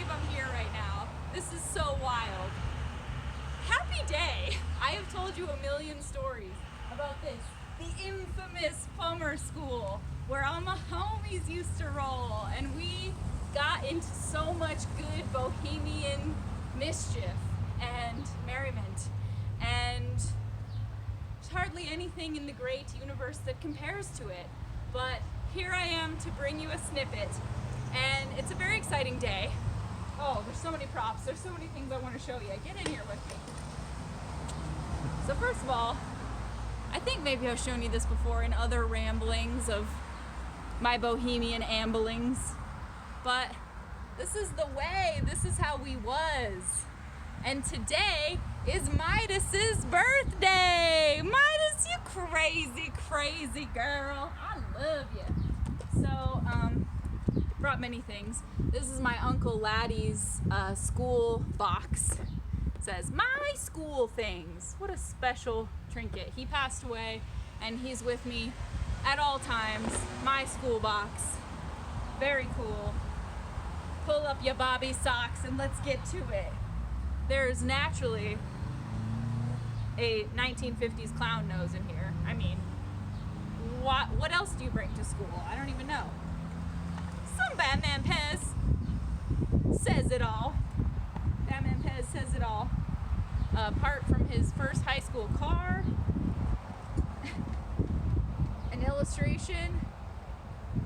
believe I'm here right now. This is so wild. Happy day! I have told you a million stories about this. The infamous Plumber School, where all my homies used to roll, and we got into so much good bohemian mischief and merriment, and there's hardly anything in the great universe that compares to it. But here I am to bring you a snippet, and it's a very exciting day. Oh, there's so many props, there's so many things I want to show you. Get in here with me. So first of all, I think maybe I've shown you this before in other ramblings of my bohemian amblings, but this is the way, this is how we was. And today is Midas's birthday. Midas, you crazy, crazy girl. I love you. So, brought many things. This is my Uncle Laddie's school box. It says, my school things. What a special trinket. He passed away and he's with me at all times. My school box. Very cool. Pull up your bobby socks and let's get to it. There's naturally a 1950s clown nose in here. I mean, what else do you bring to school? I don't even know. Some Batman Pez says it all. Batman Pez says it all. Apart from his first high school car, an illustration.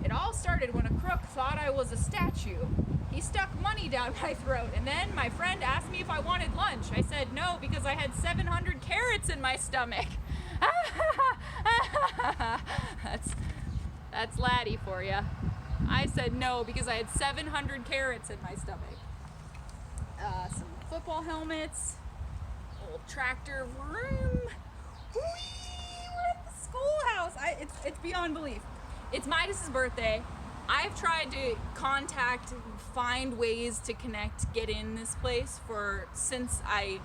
It all started when a crook thought I was a statue. He stuck money down my throat, and then my friend asked me if I wanted lunch. I said no because I had 700 carrots in my stomach. That's Laddie for you. I said no because I had 700 carrots in my stomach. Some football helmets, old tractor vroom. Whee! We're at the schoolhouse. It's beyond belief. It's Midas's birthday. I've tried to find ways to connect, get in this place since I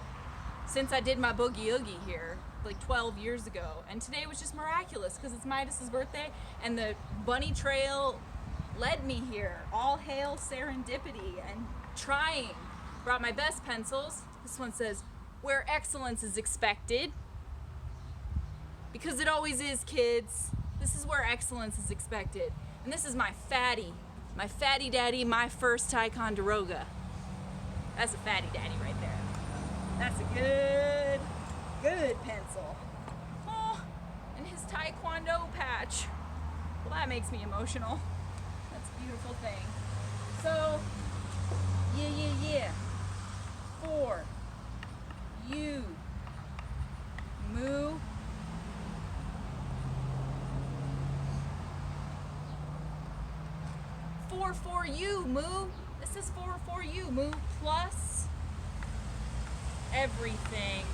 did my boogie oogie here like 12 years ago, and today was just miraculous because it's Midas's birthday and the bunny trail led me here. All hail serendipity and trying. Brought my best pencils. This one says, where excellence is expected. Because it always is, kids. This is where excellence is expected. And this is my fatty daddy, my first Ticonderoga. That's a fatty daddy right there. That's a good pencil. Oh, and his taekwondo patch. Well, that makes me emotional. That's a beautiful thing. So, yeah. For you, moo. For you, moo. This is for you, moo. Plus everything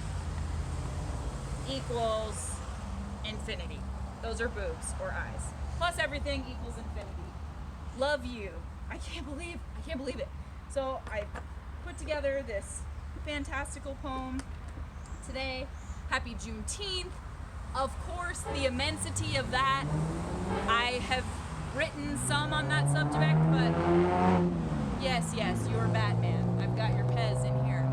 equals infinity. Those are boobs or eyes. Plus everything equals infinity. Love you. I can't believe it. So I put together this fantastical poem today. Happy Juneteenth. Of course, the immensity of that. I have written some on that subject, but yes, you're Batman. I've got your Pez in here.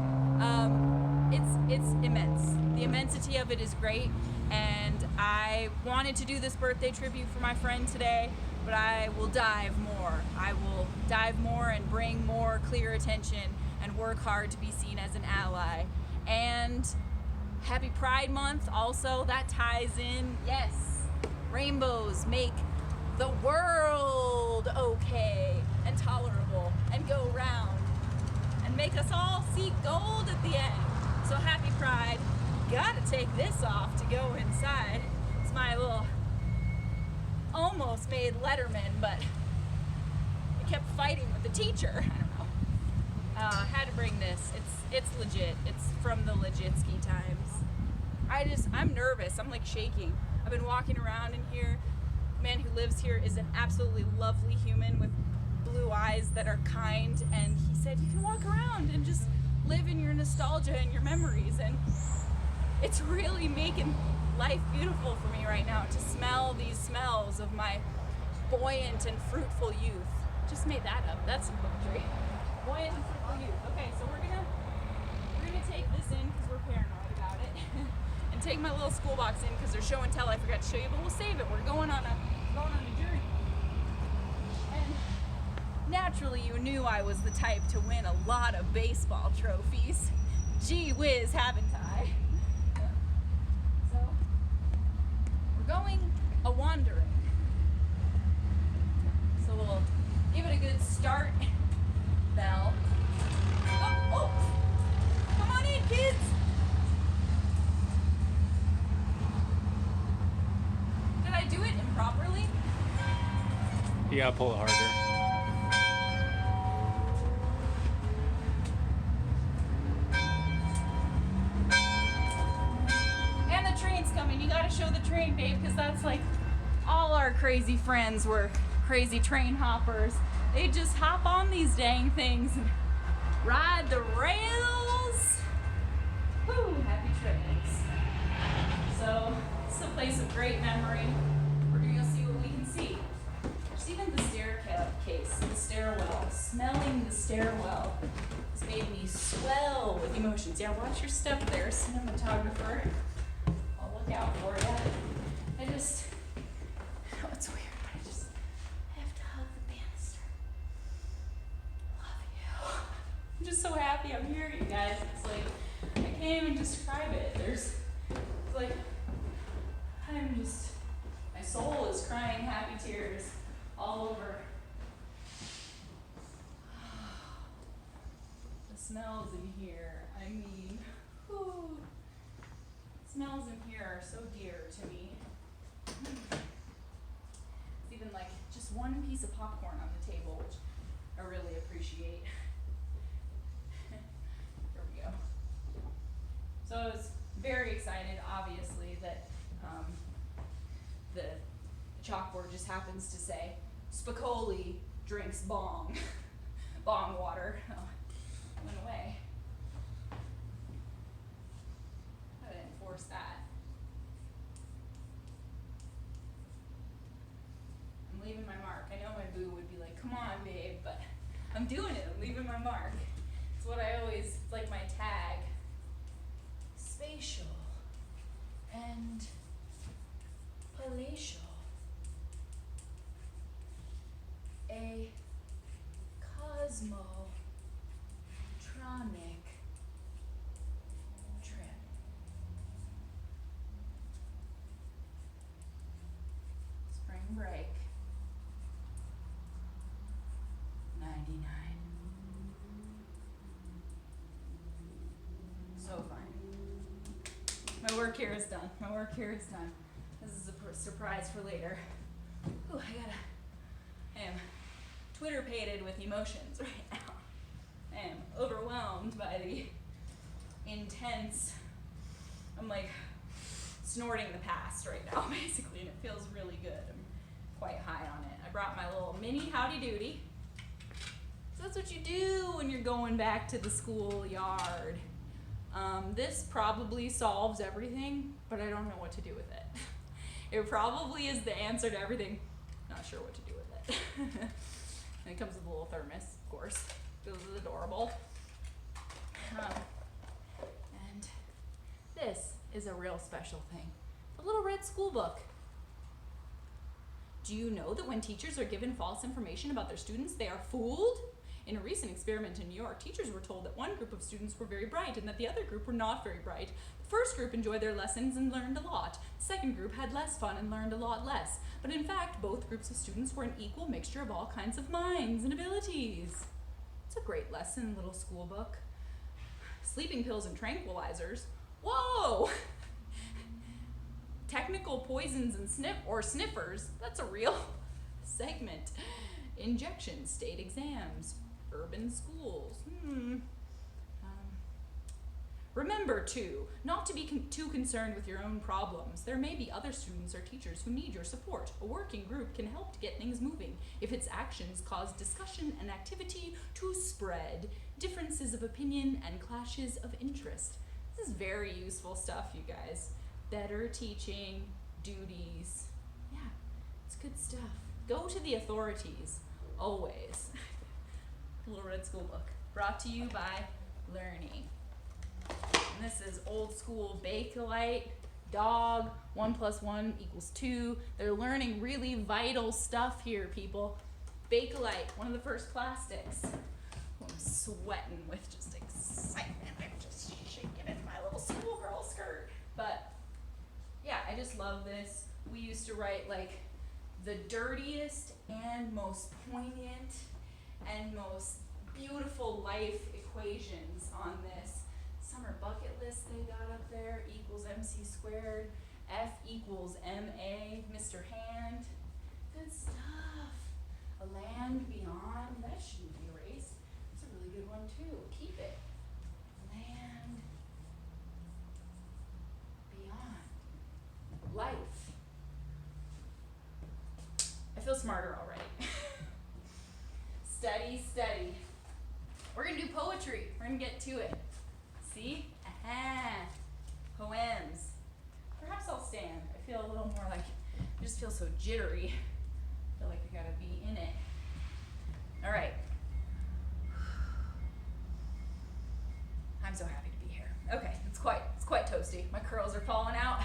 It's immense. The immensity of it is great, and I wanted to do this birthday tribute for my friend today, but I will dive more. I will dive more and bring more clear attention and work hard to be seen as an ally. And happy Pride Month also, that ties in. Yes, rainbows make the world okay and tolerable and go round and make us all see gold at the end. So happy Pride. Gotta take this off to go inside. It's my little almost made Letterman, but I kept fighting with the teacher. I don't know. Had to bring this. It's legit. It's from the legit ski times. I'm nervous. I'm like shaking. I've been walking around in here. The man who lives here is an absolutely lovely human with blue eyes that are kind, and he said you can walk around and just live in your nostalgia and your memories, and it's really making life beautiful for me right now to smell these smells of my buoyant and fruitful youth. Just made that up. That's some poetry. Buoyant and fruitful take my little school box in because there's show and tell I forgot to show you, but we'll save it. We're going on a journey. And naturally, you knew I was the type to win a lot of baseball trophies. Gee whiz, haven't I? So, we're going a-wandering. So we'll give it a good start. Bell. Oh! Come on in, kids! Did I do it improperly? You gotta pull it harder. And the train's coming. You gotta show the train, babe, because that's like all our crazy friends were crazy train hoppers. They just hop on these dang things and ride the rails. Woo, happy trains. So, it's a place of great memory. We're gonna go see what we can see. There's even the staircase, the stairwell. Smelling the stairwell has made me swell with emotions. Yeah, watch your step there, cinematographer. I'll look out for you. I know it's weird, but I have to hug the banister. Love you. I'm just so happy I'm here, you guys. It's like, I can't even describe it. It's like, my soul is crying happy tears all over. The smells in here, I mean, whew. Smells in here are so dear to me. It's even like just one piece of popcorn on the table, which I really appreciate. Here we go. So I was very excited, obviously, that the chalkboard just happens to say, Spicoli drinks bong. Bong water. Oh, it went away. I didn't force that. I'm leaving my mark. I know my boo would be like, come on, babe, but I'm doing it. I'm leaving my mark. It's what I always, it's like my tag. Spatial and palatial. A cosmotronic trip. Spring break. 99. So fun. My work here is done. This is a surprise for later. Ooh, I am Twitter-pated with emotions right now. I am overwhelmed by the intense, I'm like snorting the past right now, basically, and it feels really good. I'm quite high on it. I brought my little mini howdy doody. So that's what you do when you're going back to the schoolyard. This probably solves everything, but I don't know what to do with it. It probably is the answer to everything. Not sure what to do with it. And it comes with a little thermos, of course. This is adorable. And this is a real special thing. A little red school book. Do you know that when teachers are given false information about their students, they are fooled? In a recent experiment in New York, teachers were told that one group of students were very bright and that the other group were not very bright. The first group enjoyed their lessons and learned a lot. The second group had less fun and learned a lot less. But in fact, both groups of students were an equal mixture of all kinds of minds and abilities. It's a great lesson, little school book. Sleeping pills and tranquilizers. Whoa! Technical poisons and sniffers. That's a real segment. Injections, state exams, urban schools. Remember, too, not to be too concerned with your own problems. There may be other students or teachers who need your support. A working group can help to get things moving if its actions cause discussion and activity to spread, differences of opinion, and clashes of interest. This is very useful stuff, you guys. Better teaching, duties. Yeah, it's good stuff. Go to the authorities, always. Little Red School Book, brought to you by Learning. And this is old school Bakelite Dog, 1 + 1 = 2. They're learning really vital stuff here, people. Bakelite, one of the first plastics. I'm sweating with just excitement. I'm just shaking in my little schoolgirl skirt. But yeah, I just love this. We used to write like the dirtiest and most poignant and most beautiful life equations on this. Summer bucket list they got up there, = MC², F = MA, Mr. Hand. Good stuff. A land beyond, that shouldn't be erased. It's a really good one too. Keep it. Land beyond. Life. I feel smarter already. Steady, steady. We're gonna do poetry. We're gonna get to it. See? Aha. Poems. Perhaps I'll stand. I feel a little more like, I just feel so jittery. I feel like I gotta be in it. All right. I'm so happy to be here. Okay, it's quite toasty. My curls are falling out.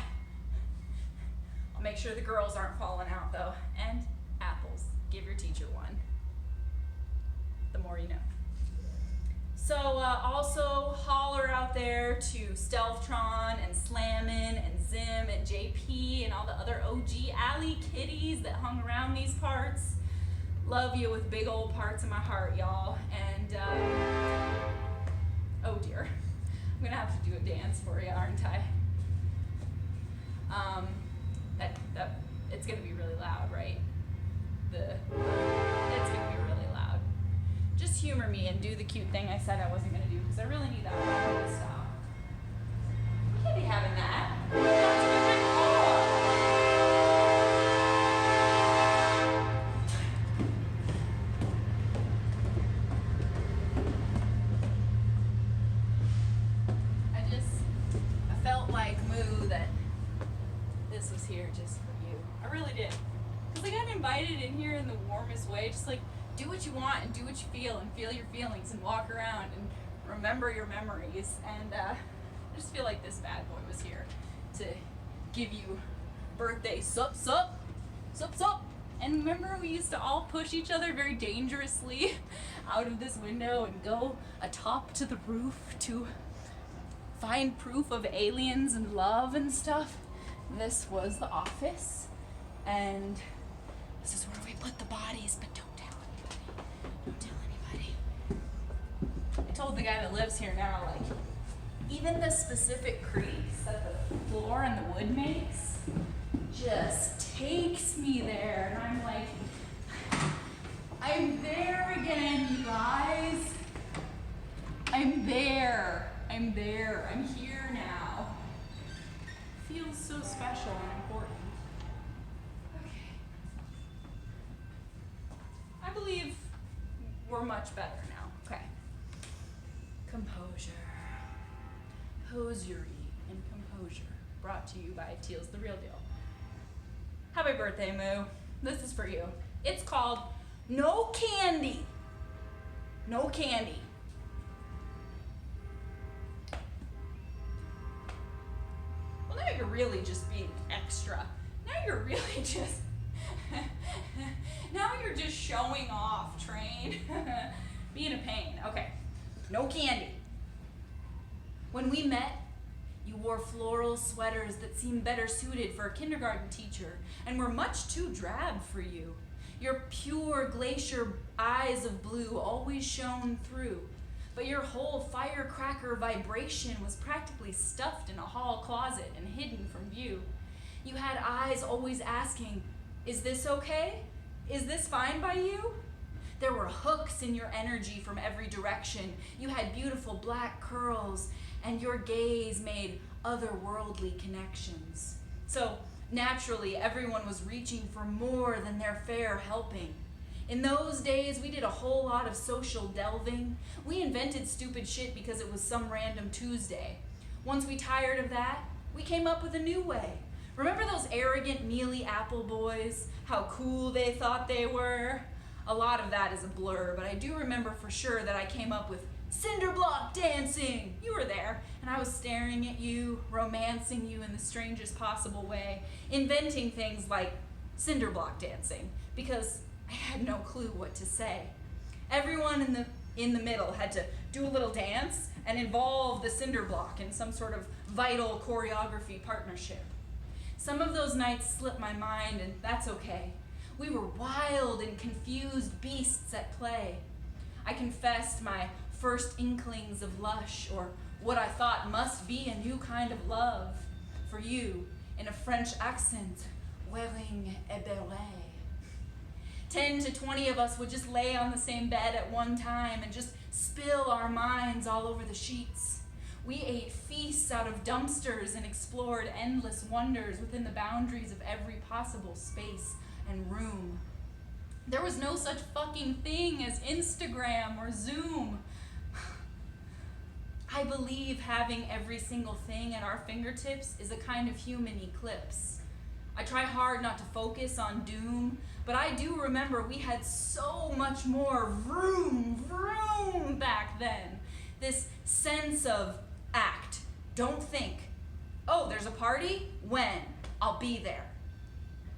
I'll make sure the girls aren't falling out though. And apples. Give your teacher one. The more you know. So also holler out there to Stealthtron and Slammin' and Zim and JP and all the other OG Alley kitties that hung around these parts. Love you with big old parts of my heart, y'all. And oh dear, I'm gonna have to do a dance for you, aren't I? That it's gonna be really loud, right? It's gonna be really loud. Just humor me and do the cute thing I said I wasn't gonna do, because I really need that one to stop. We can't be having that. That's I felt like Moo that this was here just for you. I really did. Because I got invited in here in the warmest way, just like do what you want and do what you feel and feel your feelings and walk around and remember your memories. And I just feel like this bad boy was here to give you birthday sup. And remember we used to all push each other very dangerously out of this window and go atop to the roof to find proof of aliens and love and stuff. This was the office, and this is where we put the bodies, but don't tell anybody. Don't tell anybody. I told the guy that lives here now, like, even the specific creaks that the floor and the wood makes just takes me there, and I'm like, I'm there again, you guys. I'm there. I'm here now. Feels so special and important. Okay. I believe we're much better now. Okay. Composure. Hosiery and composure. Brought to you by Teal's The Real Deal. Happy birthday, Moo. This is for you. It's called No Candy. No candy. Well, now you're really just being extra. Now you're really just, now you're just showing off, Train. Being a pain. Okay. No candy. When we met, you wore floral sweaters that seemed better suited for a kindergarten teacher and were much too drab for you. Your pure glacier eyes of blue always shone through, but your whole firecracker vibration was practically stuffed in a hall closet and hidden from view. You had eyes always asking, is this okay? Is this fine by you? There were hooks in your energy from every direction. You had beautiful black curls, and your gaze made otherworldly connections. So naturally, everyone was reaching for more than their fair helping. In those days, we did a whole lot of social delving. We invented stupid shit because it was some random Tuesday. Once we tired of that, we came up with a new way. Remember those arrogant mealy apple boys? How cool they thought they were? A lot of that is a blur, but I do remember for sure that I came up with cinder block dancing. You were there, and I was staring at you, romancing you in the strangest possible way, inventing things like cinder block dancing, because I had no clue what to say. Everyone in the middle had to do a little dance and involve the cinder block in some sort of vital choreography partnership. Some of those nights slipped my mind, and that's okay. We were wild and confused beasts at play. I confessed my first inklings of lush, or what I thought must be a new kind of love, for you, in a French accent, wearing a beret. 10 to 20 of us would just lay on the same bed at one time and just spill our minds all over the sheets. We ate feasts out of dumpsters and explored endless wonders within the boundaries of every possible space and room. There was no such fucking thing as Instagram or Zoom. I believe having every single thing at our fingertips is a kind of human eclipse. I try hard not to focus on doom, but I do remember we had so much more vroom back then. This sense of act, don't think, oh, there's a party? When? I'll be there,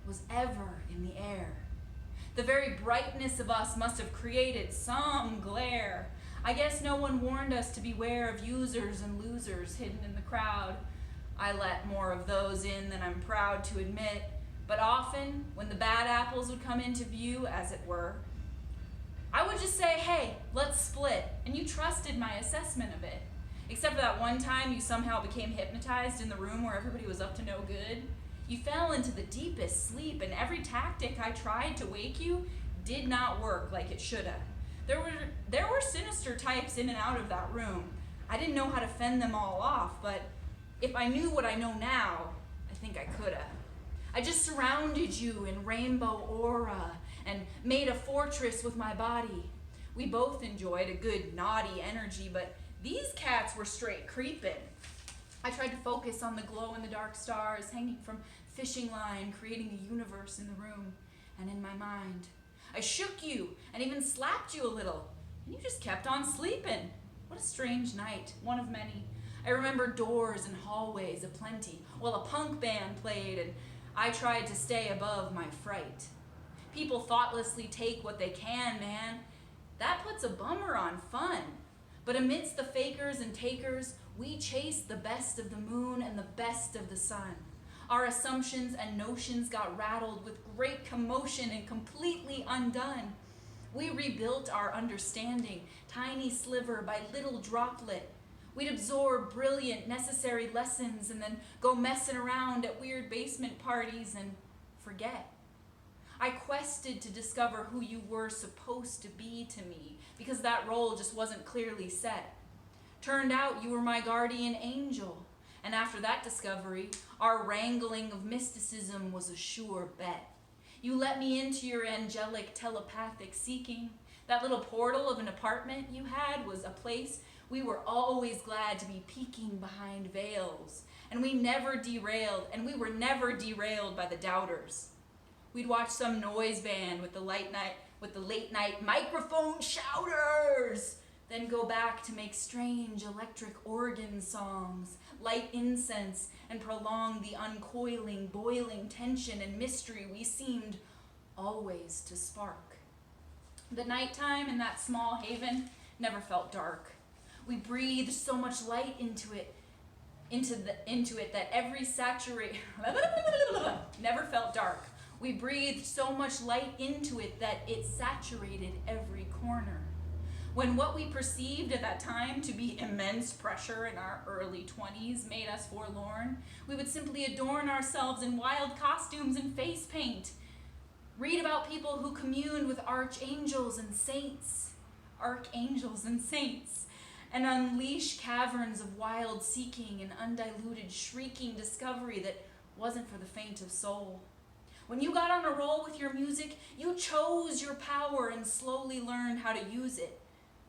was ever in the air. The very brightness of us must have created some glare. I guess no one warned us to beware of users and losers hidden in the crowd. I let more of those in than I'm proud to admit, but often, when the bad apples would come into view, as it were, I would just say, hey, let's split, and you trusted my assessment of it. Except for that one time you somehow became hypnotized in the room where everybody was up to no good. You fell into the deepest sleep, and every tactic I tried to wake you did not work like it should have. There were sinister types in and out of that room. I didn't know how to fend them all off, but if I knew what I know now, I think I could have. I just surrounded you in rainbow aura and made a fortress with my body. We both enjoyed a good naughty energy, but these cats were straight creeping. I tried to focus on the glow-in-the-dark stars hanging from fishing line, creating a universe in the room and in my mind. I shook you and even slapped you a little, and you just kept on sleeping. What a strange night, one of many. I remember doors and hallways aplenty, while a punk band played, and I tried to stay above my fright. People thoughtlessly take what they can, man. That puts a bummer on fun. But amidst the fakers and takers, we chase the best of the moon and the best of the sun. Our assumptions and notions got rattled with great commotion and completely undone. We rebuilt our understanding, tiny sliver by little droplet. We'd absorb brilliant, necessary lessons and then go messing around at weird basement parties and forget. I quested to discover who you were supposed to be to me, because that role just wasn't clearly set. Turned out you were my guardian angel, and after that discovery, our wrangling of mysticism was a sure bet. You let me into your angelic telepathic seeking. That little portal of an apartment you had was a place we were always glad to be peeking behind veils, and we never derailed, and we were never derailed by the doubters. We'd watch some noise band with the late night microphone shouters, then go back to make strange electric organ songs, light incense, and prolong the uncoiling, boiling tension and mystery we seemed always to spark. The nighttime in that small haven never felt dark. We breathed so much light into it that every never felt dark. We breathed so much light into it that it saturated every corner. When what we perceived at that time to be immense pressure in our early 20s made us forlorn, we would simply adorn ourselves in wild costumes and face paint. Read about people who communed with archangels and saints, and unleash caverns of wild seeking and undiluted shrieking discovery that wasn't for the faint of soul. When you got on a roll with your music, you chose your power and slowly learned how to use it.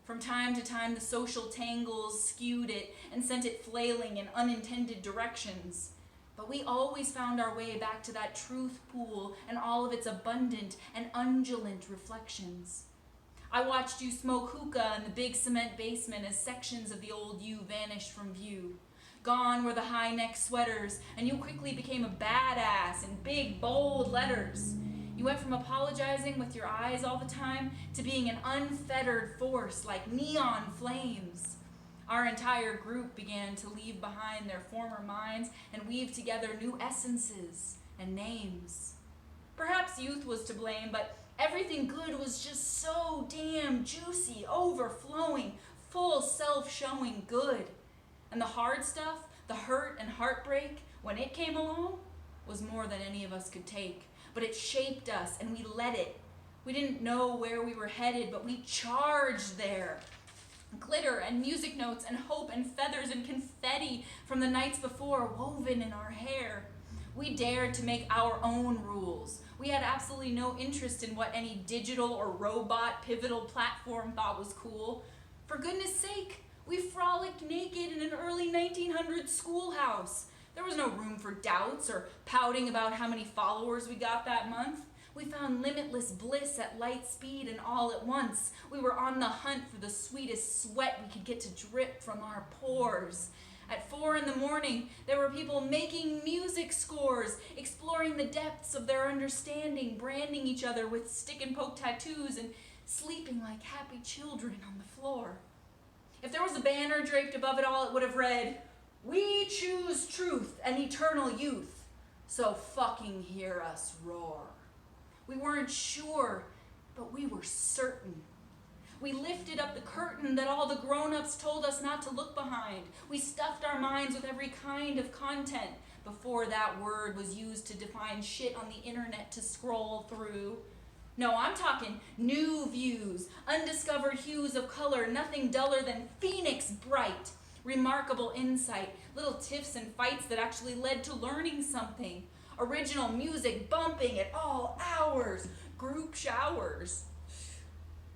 From time to time, the social tangles skewed it and sent it flailing in unintended directions. But we always found our way back to that truth pool and all of its abundant and undulant reflections. I watched you smoke hookah in the big cement basement as sections of the old you vanished from view. Gone were the high-neck sweaters, and you quickly became a badass in big, bold letters. You went from apologizing with your eyes all the time to being an unfettered force like neon flames. Our entire group began to leave behind their former minds and weave together new essences and names. Perhaps youth was to blame, but everything good was just so damn juicy, overflowing, full self-showing good. And the hard stuff, the hurt and heartbreak, when it came along, was more than any of us could take. But it shaped us, and we let it. We didn't know where we were headed, but we charged there. Glitter and music notes and hope and feathers and confetti from the nights before woven in our hair. We dared to make our own rules. We had absolutely no interest in what any digital or robot pivotal platform thought was cool. For goodness sake, we frolicked naked in an early 1900s schoolhouse. There was no room for doubts or pouting about how many followers we got that month. We found limitless bliss at light speed and all at once. We were on the hunt for the sweetest sweat we could get to drip from our pores. At 4 a.m, there were people making music scores, exploring the depths of their understanding, branding each other with stick and poke tattoos, and sleeping like happy children on the floor. If there was a banner draped above it all, it would have read, "We choose truth and eternal youth, so fucking hear us roar." We weren't sure, but we were certain. We lifted up the curtain that all the grown-ups told us not to look behind. We stuffed our minds with every kind of content before that word was used to define shit on the internet to scroll through. No, I'm talking new views, undiscovered hues of color, nothing duller than phoenix bright, remarkable insight, little tiffs and fights that actually led to learning something, original music bumping at all hours, group showers,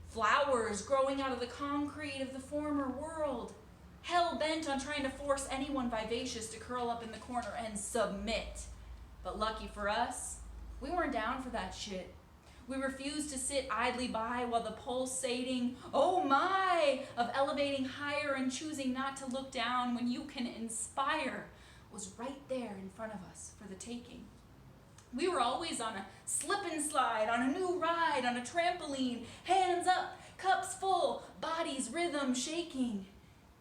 flowers growing out of the concrete of the former world, hell-bent on trying to force anyone vivacious to curl up in the corner and submit. But lucky for us, we weren't down for that shit. We refused to sit idly by while the pulsating, oh my, of elevating higher and choosing not to look down when you can inspire was right there in front of us for the taking. We were always on a slip and slide, on a new ride, on a trampoline, hands up, cups full, bodies rhythm shaking.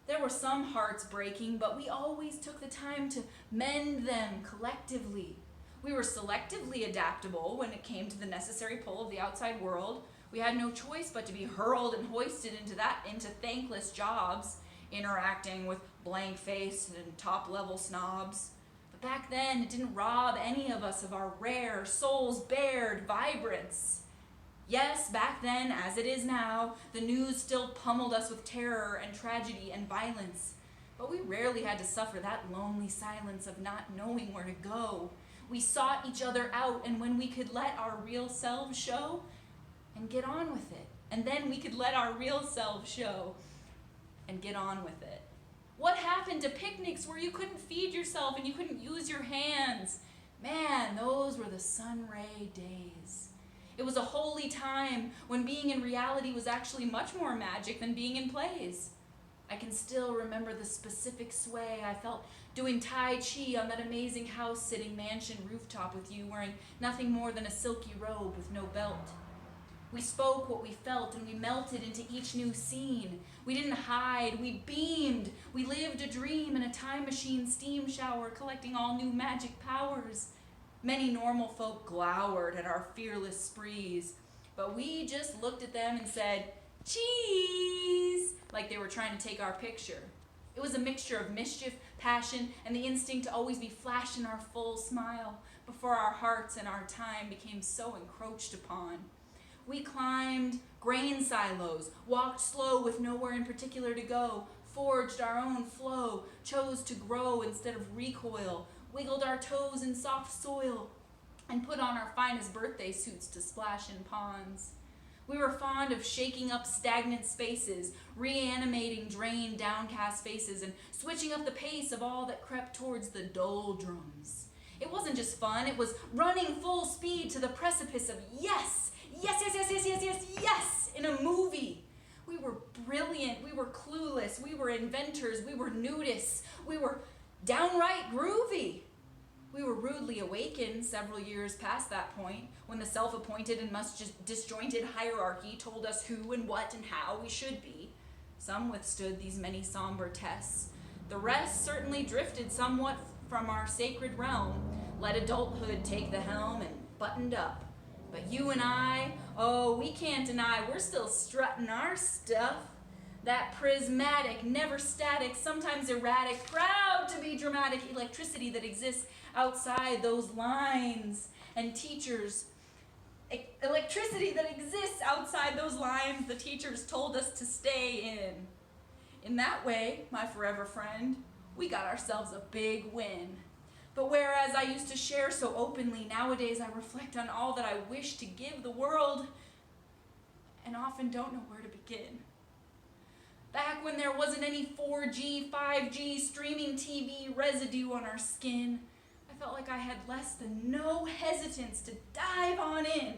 There were some hearts breaking, but we always took the time to mend them collectively. We were selectively adaptable when it came to the necessary pull of the outside world. We had no choice but to be hurled and hoisted into thankless jobs, interacting with blank-faced and top-level snobs. But back then, it didn't rob any of us of our rare, souls-bared vibrance. Yes, back then, as it is now, the news still pummeled us with terror and tragedy and violence. But we rarely had to suffer that lonely silence of not knowing where to go. We sought each other out, and when we could let our real selves show, and get on with it. And then we could let our real selves show, and get on with it. What happened to picnics where you couldn't feed yourself and you couldn't use your hands? Man, those were the sun ray days. It was a holy time when being in reality was actually much more magic than being in plays. I can still remember the specific sway I felt doing Tai Chi on that amazing house-sitting mansion rooftop with you, wearing nothing more than a silky robe with no belt. We spoke what we felt, and we melted into each new scene. We didn't hide, we beamed. We lived a dream in a time machine steam shower, collecting all new magic powers. Many normal folk glowered at our fearless sprees, but we just looked at them and said, "Cheese," like they were trying to take our picture. It was a mixture of mischief, passion, and the instinct to always be flashing our full smile before our hearts and our time became so encroached upon. We climbed grain silos, walked slow with nowhere in particular to go, forged our own flow, chose to grow instead of recoil, wiggled our toes in soft soil, and put on our finest birthday suits to splash in ponds. We were fond of shaking up stagnant spaces, reanimating drained, downcast faces, and switching up the pace of all that crept towards the doldrums. It wasn't just fun, it was running full speed to the precipice of yes, yes, yes, yes, yes, yes, yes, yes, in a movie. We were brilliant, we were clueless, we were inventors, we were nudists, we were downright groovy. We were rudely awakened several years past that point, when the self-appointed and disjointed hierarchy told us who and what and how we should be. Some withstood these many somber tests. The rest certainly drifted somewhat from our sacred realm, let adulthood take the helm and buttoned up. But you and I, oh, we can't deny we're still strutting our stuff. That prismatic, never static, sometimes erratic, proud to be dramatic electricity that exists outside those lines. And teachers, electricity that exists outside those lines the teachers told us to stay in. In that way, my forever friend, we got ourselves a big win. But whereas I used to share so openly, nowadays I reflect on all that I wish to give the world and often don't know where to begin. Back when there wasn't any 4G, 5G, streaming TV residue on our skin, I felt like I had less than no hesitance to dive on in.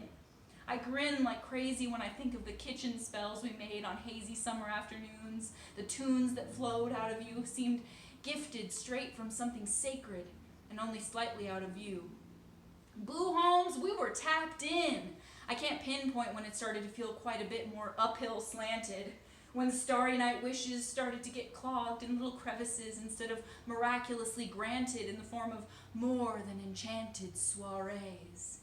I grin like crazy when I think of the kitchen spells we made on hazy summer afternoons. The tunes that flowed out of you seemed gifted straight from something sacred and only slightly out of view. Boo homes, we were tapped in. I can't pinpoint when it started to feel quite a bit more uphill slanted, when starry night wishes started to get clogged in little crevices instead of miraculously granted in the form of more than enchanted soirees.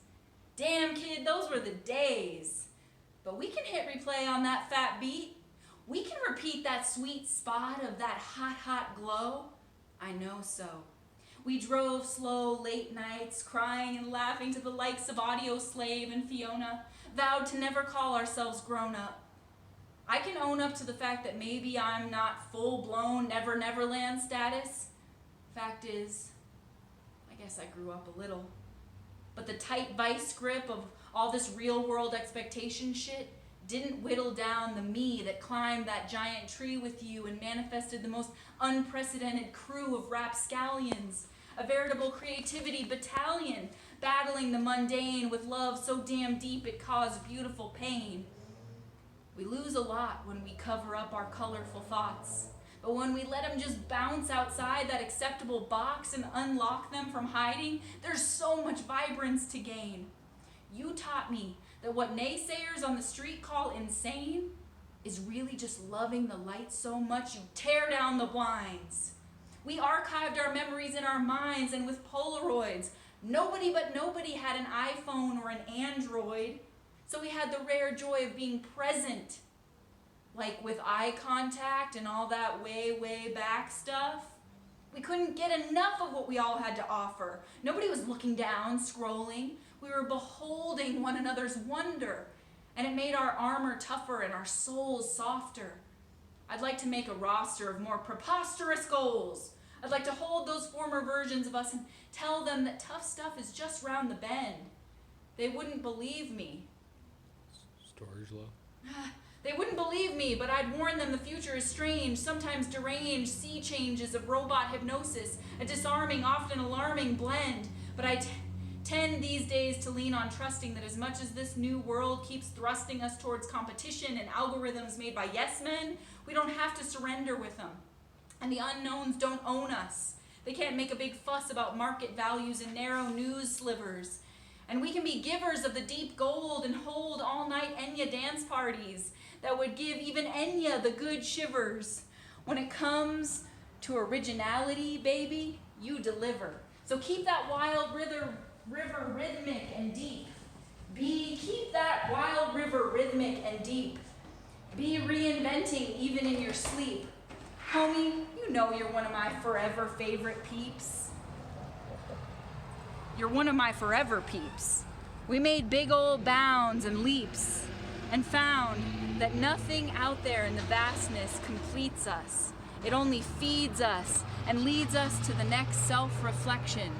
Damn, kid, those were the days. But we can hit replay on that fat beat. We can repeat that sweet spot of that hot, hot glow. I know so. We drove slow late nights, crying and laughing to the likes of Audio Slave and Fiona, vowed to never call ourselves grown up. I can own up to the fact that maybe I'm not full-blown Never Neverland status. Fact is, I guess I grew up a little. But the tight vice grip of all this real-world expectation shit didn't whittle down the me that climbed that giant tree with you and manifested the most unprecedented crew of rapscallions, a veritable creativity battalion, battling the mundane with love so damn deep it caused beautiful pain. We lose a lot when we cover up our colorful thoughts, but when we let them just bounce outside that acceptable box and unlock them from hiding, there's so much vibrance to gain. You taught me that what naysayers on the street call insane is really just loving the light so much you tear down the blinds. We archived our memories in our minds, and with Polaroids, nobody but nobody had an iPhone or an Android. So we had the rare joy of being present, like with eye contact and all that way, way back stuff. We couldn't get enough of what we all had to offer. Nobody was looking down, scrolling. We were beholding one another's wonder, and it made our armor tougher and our souls softer. I'd like to make a roster of more preposterous goals. I'd like to hold those former versions of us and tell them that tough stuff is just round the bend. They wouldn't believe me. Storage low. They wouldn't believe me, but I'd warn them the future is strange, sometimes deranged, sea changes of robot hypnosis, a disarming, often alarming blend. But I tend these days to lean on trusting that as much as this new world keeps thrusting us towards competition and algorithms made by yes men, we don't have to surrender with them. And the unknowns don't own us. They can't make a big fuss about market values and narrow news slivers. And we can be givers of the deep gold and hold all-night Enya dance parties that would give even Enya the good shivers. When it comes to originality, baby, you deliver. So keep that wild river rhythmic and deep. Keep that wild river rhythmic and deep. Be reinventing even in your sleep. Homie, you know you're one of my forever favorite peeps. You're one of my forever peeps. We made big old bounds and leaps and found that nothing out there in the vastness completes us. It only feeds us and leads us to the next self-reflection.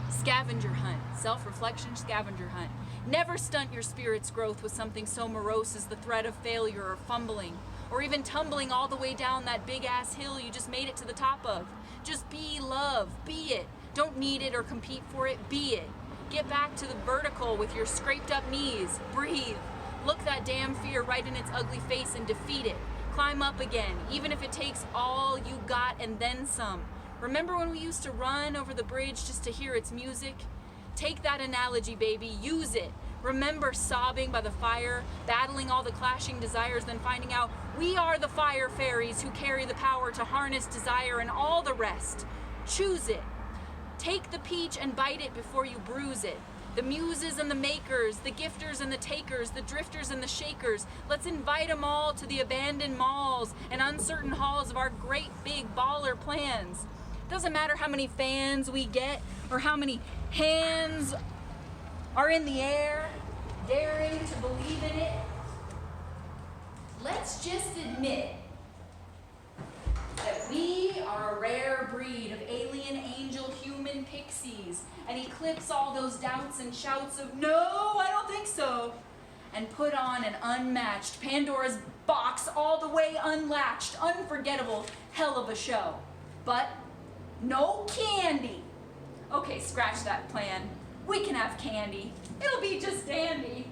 Scavenger hunt, self-reflection, scavenger hunt. Never stunt your spirit's growth with something so morose as the threat of failure or fumbling, or even tumbling all the way down that big-ass hill you just made it to the top of. Just be love, be it. Don't need it or compete for it, be it. Get back to the vertical with your scraped up knees, breathe. Look that damn fear right in its ugly face and defeat it. Climb up again, even if it takes all you got and then some. Remember when we used to run over the bridge just to hear its music? Take that analogy, baby, use it. Remember sobbing by the fire, battling all the clashing desires, then finding out we are the fire fairies who carry the power to harness desire and all the rest. Choose it. Take the peach and bite it before you bruise it. The muses and the makers, the gifters and the takers, the drifters and the shakers. Let's invite them all to the abandoned malls and uncertain halls of our great big baller plans. Doesn't matter how many fans we get or how many hands are in the air, daring to believe in it. Let's just admit that we are a rare breed of alien angel human pixies and eclipse all those doubts and shouts of no, I don't think so, and put on an unmatched Pandora's box all the way unlatched, unforgettable hell of a show. But no candy. Okay, scratch that plan. We can have candy. It'll be just dandy.